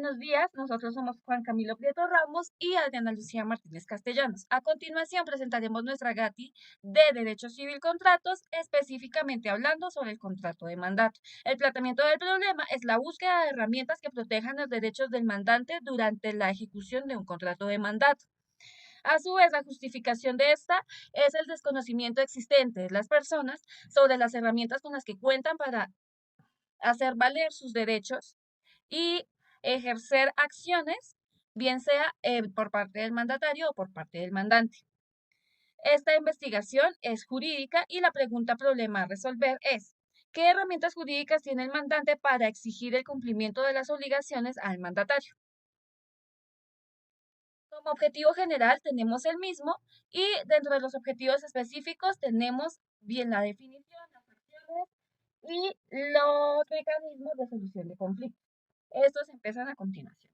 buenos días. Nosotros somos Juan Camilo Prieto Ramos y Adriana Lucía Martínez Castellanos. A continuación presentaremos nuestra GATI de Derecho Civil Contratos, específicamente hablando sobre el contrato de mandato. El planteamiento del problema es la búsqueda de herramientas que protejan los derechos del mandante durante la ejecución de un contrato de mandato. A su vez, la justificación de esta es el desconocimiento existente de las personas sobre las herramientas con las que cuentan para hacer valer sus derechos y ejercer acciones, bien sea por parte del mandatario o por parte del mandante. Esta investigación es jurídica y la pregunta problema a resolver es, ¿qué herramientas jurídicas tiene el mandante para exigir el cumplimiento de las obligaciones al mandatario? Como objetivo general tenemos el mismo y dentro de los objetivos específicos tenemos bien la definición, las acciones y los mecanismos de solución de conflictos. Estos empiezan a continuación.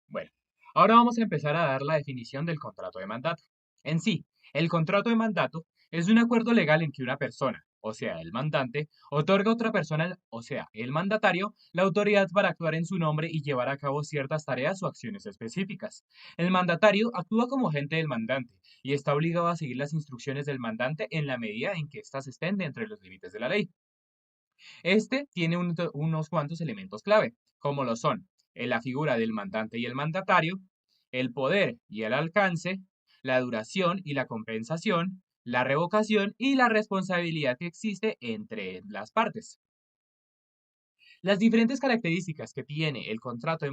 Bueno, ahora vamos a empezar a dar la definición del contrato de mandato. En sí, el contrato de mandato es un acuerdo legal en que una persona, o sea, el mandante, otorga a otra persona, o sea, el mandatario, la autoridad para actuar en su nombre y llevar a cabo ciertas tareas o acciones específicas. El mandatario actúa como agente del mandante y está obligado a seguir las instrucciones del mandante en la medida en que éstas estén dentro de los límites de la ley. Este tiene unos cuantos elementos clave, como lo son la figura del mandante y el mandatario, el poder y el alcance, la duración y la compensación, la revocación y la responsabilidad que existe entre las partes. Las diferentes características que tiene el contrato de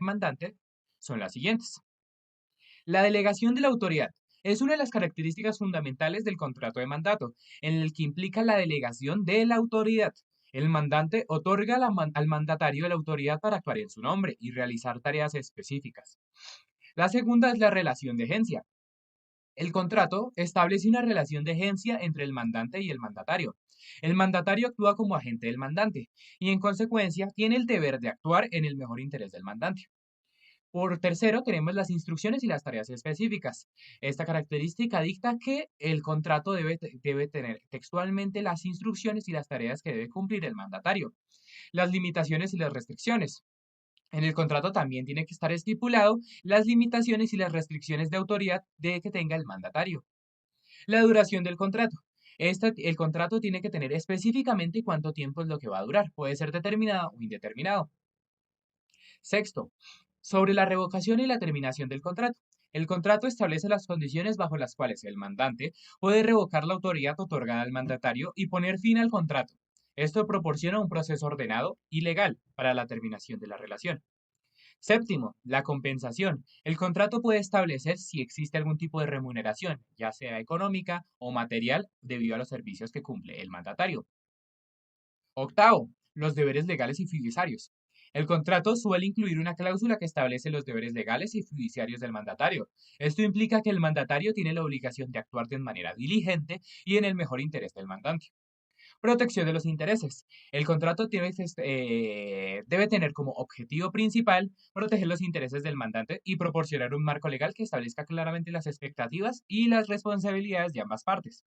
mandante son las siguientes. La delegación de la autoridad es una de las características fundamentales del contrato de mandato, en el que implica la delegación de la autoridad. El mandante otorga al mandatario la autoridad para actuar en su nombre y realizar tareas específicas. La segunda es la relación de agencia. El contrato establece una relación de agencia entre el mandante y el mandatario. El mandatario actúa como agente del mandante y en consecuencia tiene el deber de actuar en el mejor interés del mandante. Por tercero, tenemos las instrucciones y las tareas específicas. Esta característica dicta que el contrato debe tener textualmente las instrucciones y las tareas que debe cumplir el mandatario. Las limitaciones y las restricciones. En el contrato también tiene que estar estipulado las limitaciones y las restricciones de autoridad de que tenga el mandatario. La duración del contrato. El contrato tiene que tener específicamente cuánto tiempo es lo que va a durar. Puede ser determinado o indeterminado. Sexto, sobre la revocación y la terminación del contrato. El contrato establece las condiciones bajo las cuales el mandante puede revocar la autoridad otorgada al mandatario y poner fin al contrato. Esto proporciona un proceso ordenado y legal para la terminación de la relación. Séptimo, la compensación. El contrato puede establecer si existe algún tipo de remuneración, ya sea económica o material, debido a los servicios que cumple el mandatario. Octavo, los deberes legales y fiduciarios. El contrato suele incluir una cláusula que establece los deberes legales y fiduciarios del mandatario. Esto implica que el mandatario tiene la obligación de actuar de manera diligente y en el mejor interés del mandante. Protección de los intereses. El contrato debe tener como objetivo principal proteger los intereses del mandante y proporcionar un marco legal que establezca claramente las expectativas y las responsabilidades de ambas partes.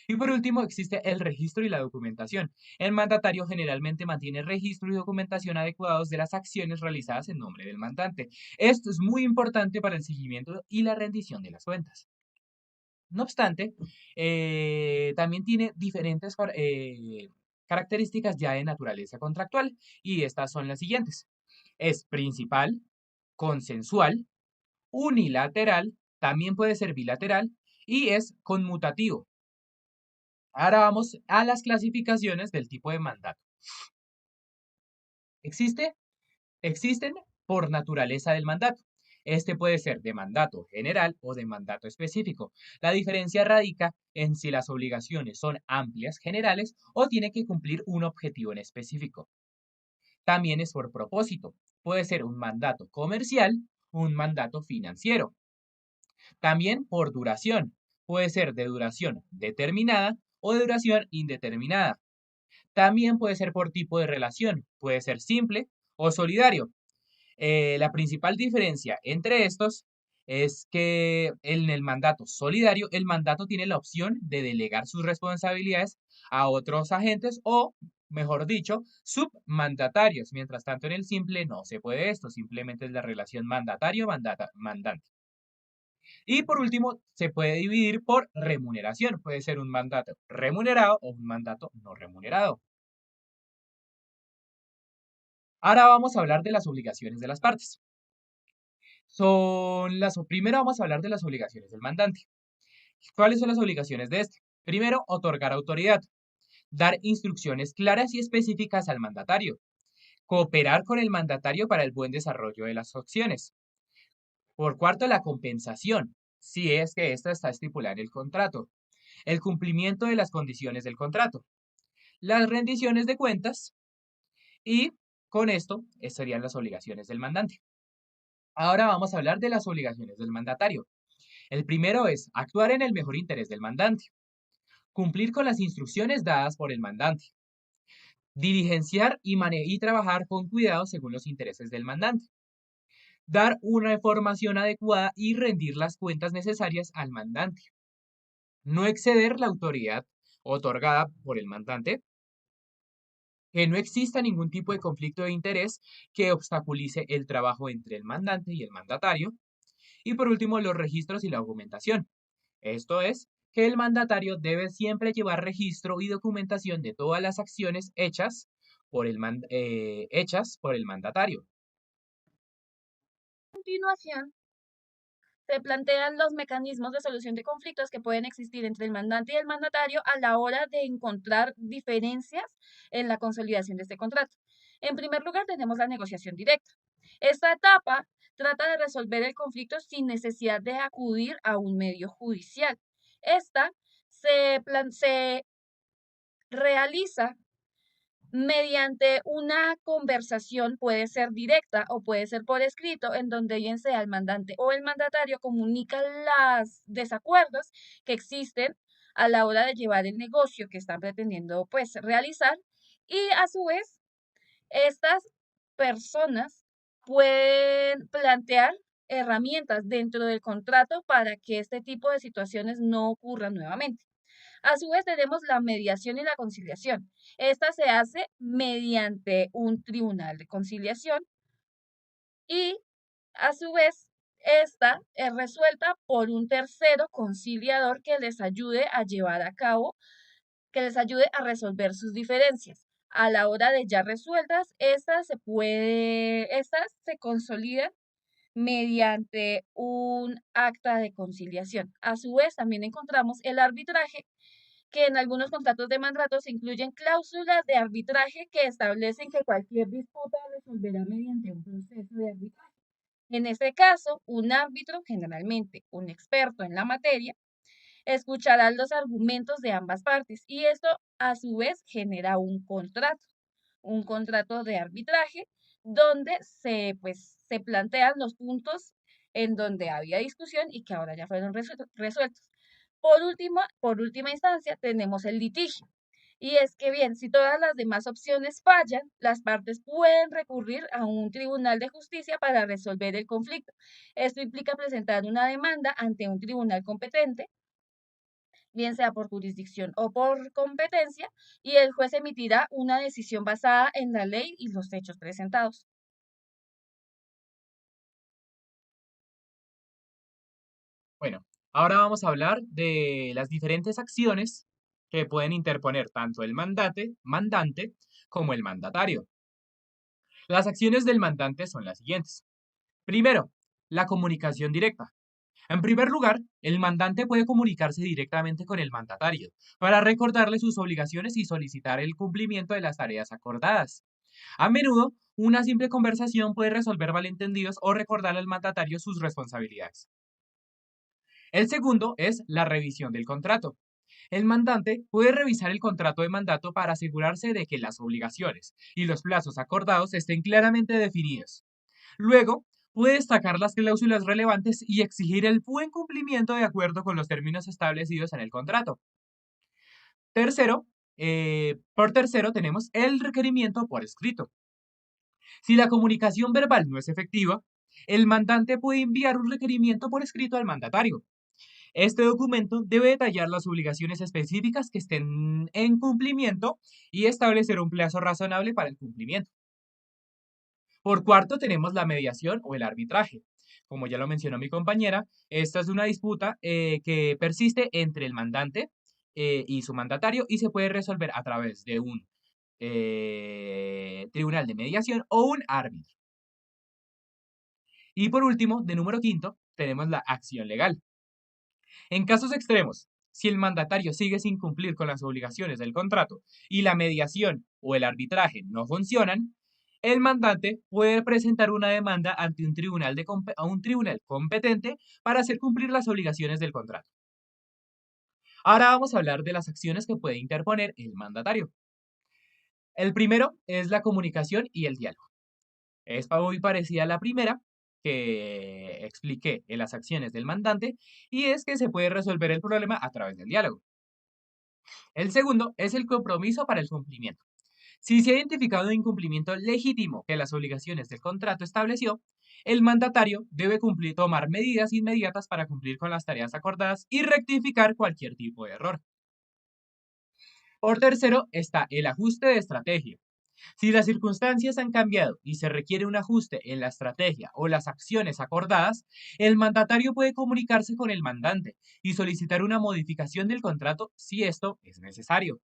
Y por último, existe el registro y la documentación. El mandatario generalmente mantiene registro y documentación adecuados de las acciones realizadas en nombre del mandante. Esto es muy importante para el seguimiento y la rendición de las cuentas. No obstante, también tiene diferentes características ya de naturaleza contractual y estas son las siguientes. Es principal, consensual, unilateral, también puede ser bilateral y es conmutativo. Ahora vamos a las clasificaciones del tipo de mandato. Existe, existen por naturaleza del mandato. Este puede ser de mandato general o de mandato específico. La diferencia radica en si las obligaciones son amplias, generales o tiene que cumplir un objetivo en específico. También es por propósito. Puede ser un mandato comercial, un mandato financiero. También por duración. Puede ser de duración determinada o de duración indeterminada. También puede ser por tipo de relación, puede ser simple o solidario. La principal diferencia entre estos es que en el mandato solidario, el mandato tiene la opción de delegar sus responsabilidades a otros agentes o mejor dicho, submandatarios. Mientras tanto, en el simple no se puede esto, simplemente es la relación mandatario-mandante. Y por último, se puede dividir por remuneración. Puede ser un mandato remunerado o un mandato no remunerado. Ahora vamos a hablar de las obligaciones de las partes. Primero vamos a hablar de las obligaciones del mandante. ¿Cuáles son las obligaciones de este? Primero, otorgar autoridad, dar instrucciones claras y específicas al mandatario, cooperar con el mandatario para el buen desarrollo de las acciones. Por cuarto, la compensación, si es que esta está estipulada en el contrato, el cumplimiento de las condiciones del contrato, las rendiciones de cuentas y con esto serían las obligaciones del mandante. Ahora vamos a hablar de las obligaciones del mandatario. El primero es actuar en el mejor interés del mandante, cumplir con las instrucciones dadas por el mandante, diligenciar y trabajar con cuidado según los intereses del mandante, dar una información adecuada y rendir las cuentas necesarias al mandante, no exceder la autoridad otorgada por el mandante, que no exista ningún tipo de conflicto de interés que obstaculice el trabajo entre el mandante y el mandatario, y por último los registros y la documentación. Esto es, que el mandatario debe siempre llevar registro y documentación de todas las acciones hechas por el mandatario. A continuación, se plantean los mecanismos de solución de conflictos que pueden existir entre el mandante y el mandatario a la hora de encontrar diferencias en la consolidación de este contrato. En primer lugar, tenemos la negociación directa. Esta etapa trata de resolver el conflicto sin necesidad de acudir a un medio judicial. Esta se realiza mediante una conversación, puede ser directa o puede ser por escrito, en donde bien sea el mandante o el mandatario comunica los desacuerdos que existen a la hora de llevar el negocio que están pretendiendo pues realizar, y a su vez estas personas pueden plantear herramientas dentro del contrato para que este tipo de situaciones no ocurran nuevamente. A su vez tenemos la mediación y la conciliación. Esta se hace mediante un tribunal de conciliación y a su vez esta es resuelta por un tercero conciliador que les ayude a llevar a cabo, que les ayude a resolver sus diferencias. A la hora de ya resueltas, estas se consolidan mediante un acta de conciliación. A su vez, también encontramos el arbitraje, que en algunos contratos de mandato se incluyen cláusulas de arbitraje que establecen que cualquier disputa resolverá mediante un proceso de arbitraje. En este caso, un árbitro, generalmente un experto en la materia, escuchará los argumentos de ambas partes y esto a su vez genera un contrato de arbitraje donde se plantean los puntos en donde había discusión y que ahora ya fueron resueltos. Por última instancia, tenemos el litigio. Y es que bien, si todas las demás opciones fallan, las partes pueden recurrir a un tribunal de justicia para resolver el conflicto. Esto implica presentar una demanda ante un tribunal competente, bien sea por jurisdicción o por competencia, y el juez emitirá una decisión basada en la ley y los hechos presentados. Bueno, ahora vamos a hablar de las diferentes acciones que pueden interponer tanto el mandante como el mandatario. Las acciones del mandante son las siguientes. Primero, la comunicación directa. En primer lugar, el mandante puede comunicarse directamente con el mandatario para recordarle sus obligaciones y solicitar el cumplimiento de las tareas acordadas. A menudo, una simple conversación puede resolver malentendidos o recordarle al mandatario sus responsabilidades. El segundo es la revisión del contrato. El mandante puede revisar el contrato de mandato para asegurarse de que las obligaciones y los plazos acordados estén claramente definidos. Luego, puede destacar las cláusulas relevantes y exigir el buen cumplimiento de acuerdo con los términos establecidos en el contrato. Tercero, por tercero tenemos el requerimiento por escrito. Si la comunicación verbal no es efectiva, el mandante puede enviar un requerimiento por escrito al mandatario. Este documento debe detallar las obligaciones específicas que estén en cumplimiento y establecer un plazo razonable para el cumplimiento. Por cuarto, tenemos la mediación o el arbitraje. Como ya lo mencionó mi compañera, esta es una disputa que persiste entre el mandante y su mandatario y se puede resolver a través de un tribunal de mediación o un árbitro. Y por último, de número quinto, tenemos la acción legal. En casos extremos, si el mandatario sigue sin cumplir con las obligaciones del contrato y la mediación o el arbitraje no funcionan, el mandante puede presentar una demanda ante a un tribunal competente para hacer cumplir las obligaciones del contrato. Ahora vamos a hablar de las acciones que puede interponer el mandatario. El primero es la comunicación y el diálogo. Es muy parecida a la primera que expliqué en las acciones del mandante y es que se puede resolver el problema a través del diálogo. El segundo es el compromiso para el cumplimiento. Si se ha identificado un incumplimiento legítimo que las obligaciones del contrato estableció, el mandatario debe tomar medidas inmediatas para cumplir con las tareas acordadas y rectificar cualquier tipo de error. Por tercero está el ajuste de estrategia. Si las circunstancias han cambiado y se requiere un ajuste en la estrategia o las acciones acordadas, el mandatario puede comunicarse con el mandante y solicitar una modificación del contrato si esto es necesario.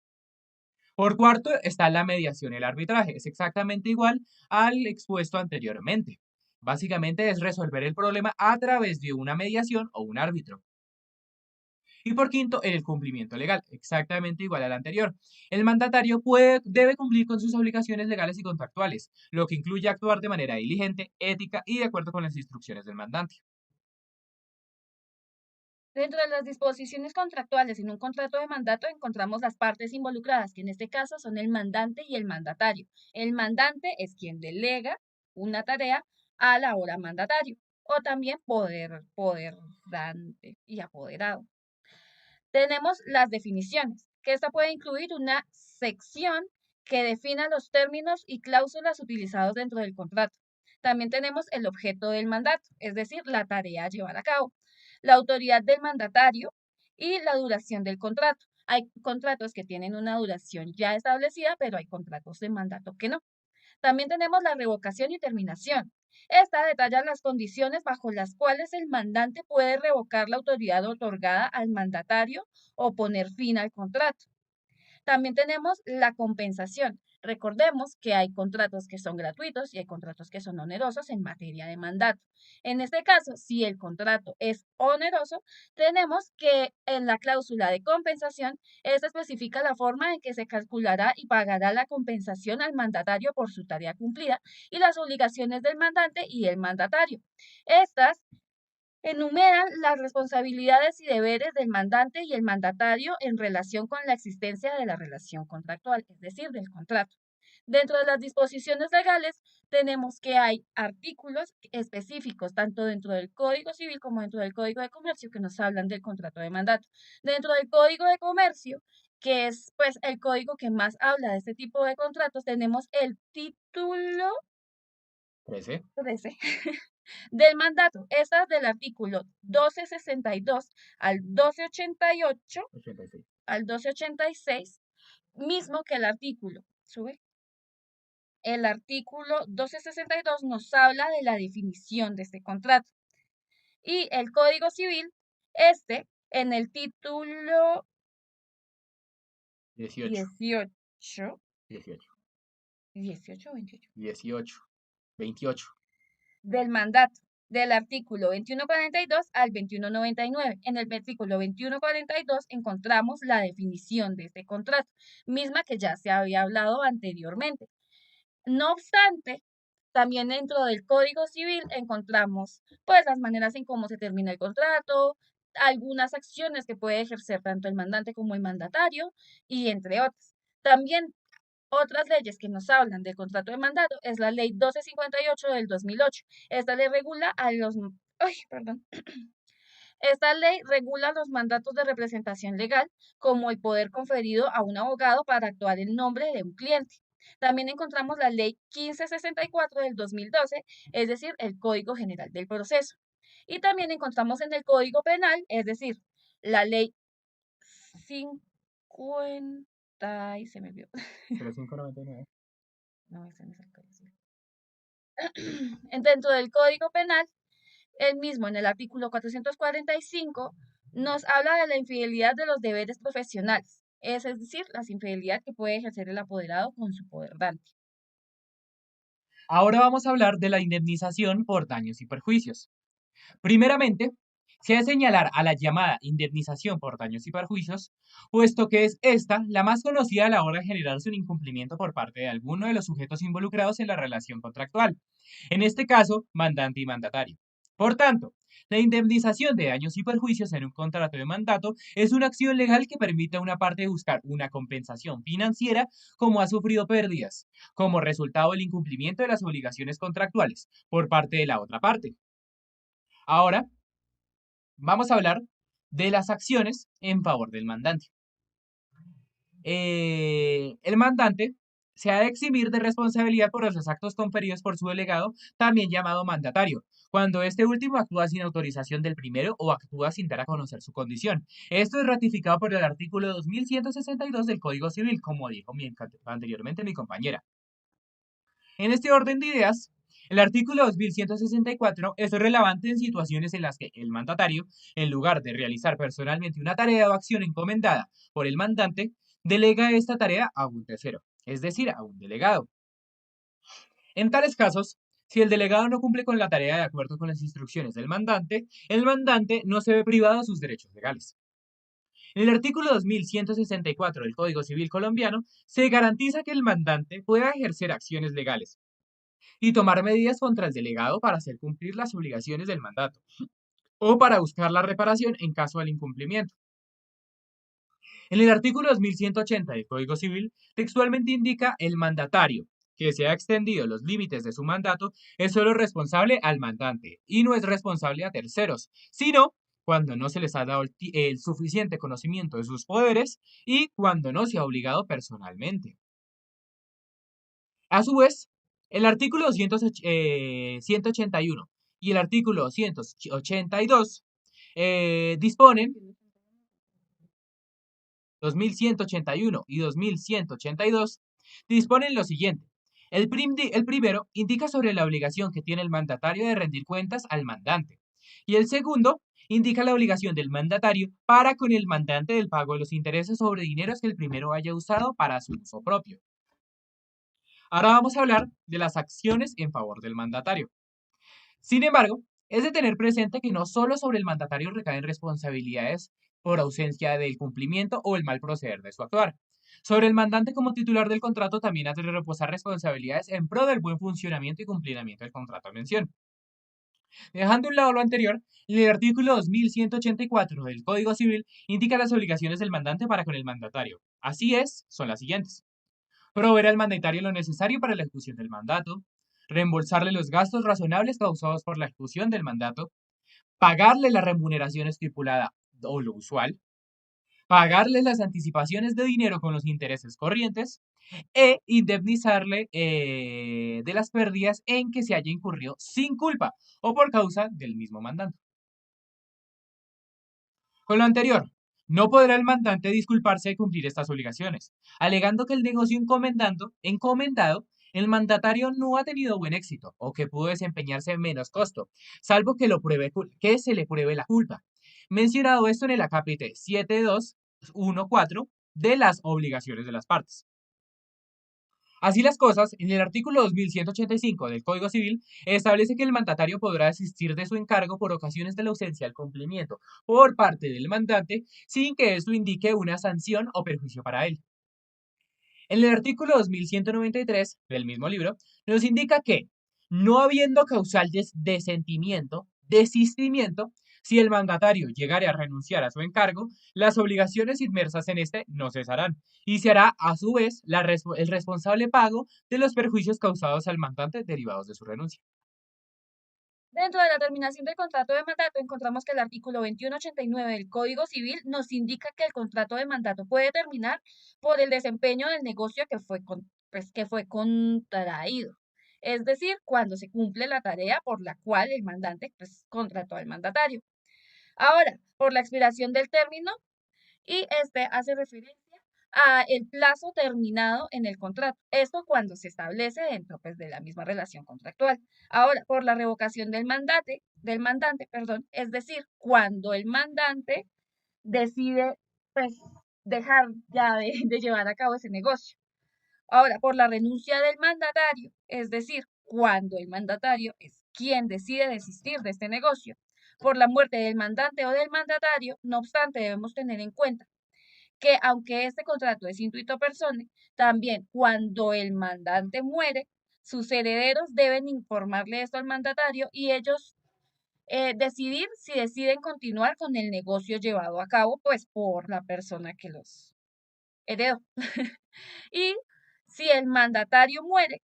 Por cuarto está la mediación y el arbitraje. Es exactamente igual al expuesto anteriormente. Básicamente es resolver el problema a través de una mediación o un árbitro. Y por quinto, el cumplimiento legal, exactamente igual al anterior. El mandatario debe cumplir con sus obligaciones legales y contractuales, lo que incluye actuar de manera diligente, ética y de acuerdo con las instrucciones del mandante. Dentro de las disposiciones contractuales en un contrato de mandato encontramos las partes involucradas, que en este caso son el mandante y el mandatario. El mandante es quien delega una tarea al ahora mandatario o también poder dante y apoderado. Tenemos las definiciones, que esta puede incluir una sección que defina los términos y cláusulas utilizados dentro del contrato. También tenemos el objeto del mandato, es decir, la tarea a llevar a cabo, la autoridad del mandatario y la duración del contrato. Hay contratos que tienen una duración ya establecida, pero hay contratos de mandato que no. También tenemos la revocación y terminación. Esta detalla las condiciones bajo las cuales el mandante puede revocar la autoridad otorgada al mandatario o poner fin al contrato. También tenemos la compensación. Recordemos que hay contratos que son gratuitos y hay contratos que son onerosos en materia de mandato. En este caso, si el contrato es oneroso, tenemos que en la cláusula de compensación, esta especifica la forma en que se calculará y pagará la compensación al mandatario por su tarea cumplida y las obligaciones del mandante y el mandatario. Estas enumeran las responsabilidades y deberes del mandante y el mandatario en relación con la existencia de la relación contractual, es decir, del contrato. Dentro de las disposiciones legales tenemos que hay artículos específicos, tanto dentro del Código Civil como dentro del Código de Comercio, que nos hablan del contrato de mandato. Dentro del Código de Comercio, que es pues el código que más habla de este tipo de contratos, tenemos el título 13, 13 del mandato. Esta es del artículo 1262 al 1288 86. al 1286, mismo que el artículo. Sube. El artículo 1262 nos habla de la definición de este contrato. Y el Código Civil, en el título 18, 18, 18, 18 o 28, 18, 28. del mandato, del artículo 2142 al 2199. En el artículo 2142 encontramos la definición de este contrato, misma que ya se había hablado anteriormente. No obstante, también dentro del Código Civil encontramos pues las maneras en cómo se termina el contrato, algunas acciones que puede ejercer tanto el mandante como el mandatario y entre otras. También otras leyes que nos hablan del contrato de mandato es la ley 1258 del 2008. Esta ley regula a los, ay, perdón. Esta ley regula los mandatos de representación legal, como el poder conferido a un abogado para actuar en nombre de un cliente. También encontramos la ley 1564 del 2012, es decir, el Código General del Proceso. Y también encontramos en el Código Penal, es decir, La ley 50 y se me olvidó. 0599. No, ese no es el código civil. Dentro del Código Penal, el mismo en el artículo 445 nos habla de la infidelidad de los deberes profesionales, es decir, las infidelidades que puede ejercer el apoderado con su poder dante. Ahora vamos a hablar de la indemnización por daños y perjuicios. Primeramente, se ha de señalar a la llamada indemnización por daños y perjuicios, puesto que es esta la más conocida a la hora de generarse un incumplimiento por parte de alguno de los sujetos involucrados en la relación contractual, en este caso, mandante y mandatario. Por tanto, la indemnización de daños y perjuicios en un contrato de mandato es una acción legal que permite a una parte buscar una compensación financiera como ha sufrido pérdidas, como resultado del incumplimiento de las obligaciones contractuales por parte de la otra parte. Ahora, vamos a hablar de las acciones en favor del mandante. El mandante se ha de eximir de responsabilidad por los actos conferidos por su delegado, también llamado mandatario, cuando este último actúa sin autorización del primero o actúa sin dar a conocer su condición. Esto es ratificado por el artículo 2162 del Código Civil, como dijo anteriormente mi compañera. En este orden de ideas, el artículo 2164 es relevante en situaciones en las que el mandatario, en lugar de realizar personalmente una tarea o acción encomendada por el mandante, delega esta tarea a un tercero, es decir, a un delegado. En tales casos, si el delegado no cumple con la tarea de acuerdo con las instrucciones del mandante, el mandante no se ve privado de sus derechos legales. En el artículo 2164 del Código Civil colombiano se garantiza que el mandante pueda ejercer acciones legales y tomar medidas contra el delegado para hacer cumplir las obligaciones del mandato o para buscar la reparación en caso del incumplimiento. En el artículo 2180 del Código Civil, textualmente indica el mandatario, que se ha extendido los límites de su mandato, es solo responsable al mandante y no es responsable a terceros, sino cuando no se les ha dado el suficiente conocimiento de sus poderes y cuando no se ha obligado personalmente. A su vez, el artículo 181 y el artículo 182 disponen, 2181 y 2182, disponen lo siguiente. El primero indica sobre la obligación que tiene el mandatario de rendir cuentas al mandante. Y el segundo indica la obligación del mandatario para con el mandante del pago de los intereses sobre dineros que el primero haya usado para su uso propio. Ahora vamos a hablar de las acciones en favor del mandatario. Sin embargo, es de tener presente que no solo sobre el mandatario recaen responsabilidades por ausencia del cumplimiento o el mal proceder de su actuar. Sobre el mandante como titular del contrato también ha de reposar responsabilidades en pro del buen funcionamiento y cumplimiento del contrato en mención. Dejando a un lado lo anterior, el artículo 2184 del Código Civil indica las obligaciones del mandante para con el mandatario. Así es, son las siguientes: proveer al mandatario lo necesario para la ejecución del mandato, reembolsarle los gastos razonables causados por la ejecución del mandato, pagarle la remuneración estipulada o lo usual, pagarle las anticipaciones de dinero con los intereses corrientes e indemnizarle de las pérdidas en que se haya incurrido sin culpa o por causa del mismo mandante. Con lo anterior, no podrá el mandante disculparse de cumplir estas obligaciones, alegando que el negocio encomendado, el mandatario no ha tenido buen éxito o que pudo desempeñarse en menos costo, salvo que, que se le pruebe la culpa. Mencionado esto en el acápite 7214 de las obligaciones de las partes. Así las cosas, en el artículo 2185 del Código Civil establece que el mandatario podrá desistir de su encargo por ocasiones de la ausencia del cumplimiento por parte del mandante sin que esto indique una sanción o perjuicio para él. En el artículo 2193 del mismo libro nos indica que, no habiendo causal de desistimiento, si el mandatario llegare a renunciar a su encargo, las obligaciones inmersas en este no cesarán y se hará a su vez el responsable pago de los perjuicios causados al mandante derivados de su renuncia. Dentro de la terminación del contrato de mandato encontramos que el artículo 2189 del Código Civil nos indica que el contrato de mandato puede terminar por el desempeño del negocio que fue contraído. Es decir, cuando se cumple la tarea por la cual el mandante contrató al mandatario. Ahora, por la expiración del término, y este hace referencia a el plazo terminado en el contrato. Esto cuando se establece dentro pues, de la misma relación contractual. Ahora, por la revocación del mandante, perdón, es decir, cuando el mandante decide pues dejar ya de llevar a cabo ese negocio. Ahora, por la renuncia del mandatario, es decir, cuando el mandatario es quien decide desistir de este negocio. Por la muerte del mandante o del mandatario, no obstante, debemos tener en cuenta que aunque este contrato es intuito personae, también cuando el mandante muere, sus herederos deben informarle esto al mandatario y ellos decidir si deciden continuar con el negocio llevado a cabo, pues por la persona que los heredó. Y si el mandatario muere,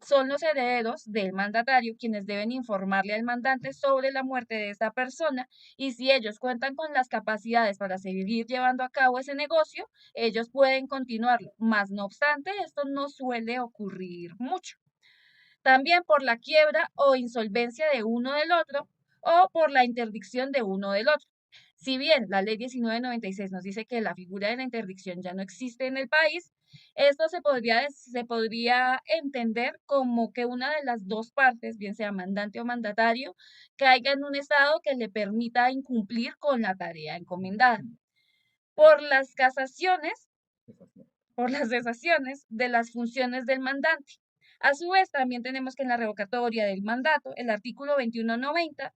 son los herederos del mandatario quienes deben informarle al mandante sobre la muerte de esta persona y si ellos cuentan con las capacidades para seguir llevando a cabo ese negocio, ellos pueden continuarlo. Mas no obstante, esto no suele ocurrir mucho. También por la quiebra o insolvencia de uno del otro o por la interdicción de uno del otro. Si bien la ley 1996 nos dice que la figura de la interdicción ya no existe en el país, esto se podría entender como que una de las dos partes, bien sea mandante o mandatario, caiga en un estado que le permita incumplir con la tarea encomendada. Por las casaciones, por las cesaciones de las funciones del mandante. A su vez, también tenemos que en la revocatoria del mandato, el artículo 2190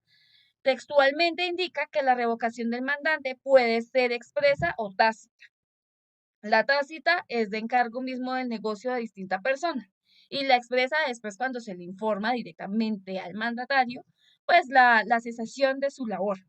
textualmente indica que la revocación del mandante puede ser expresa o tácita. La tácita es de encargo mismo del negocio de distinta persona y la expresa después cuando se le informa directamente al mandatario, pues la cesación de su labor.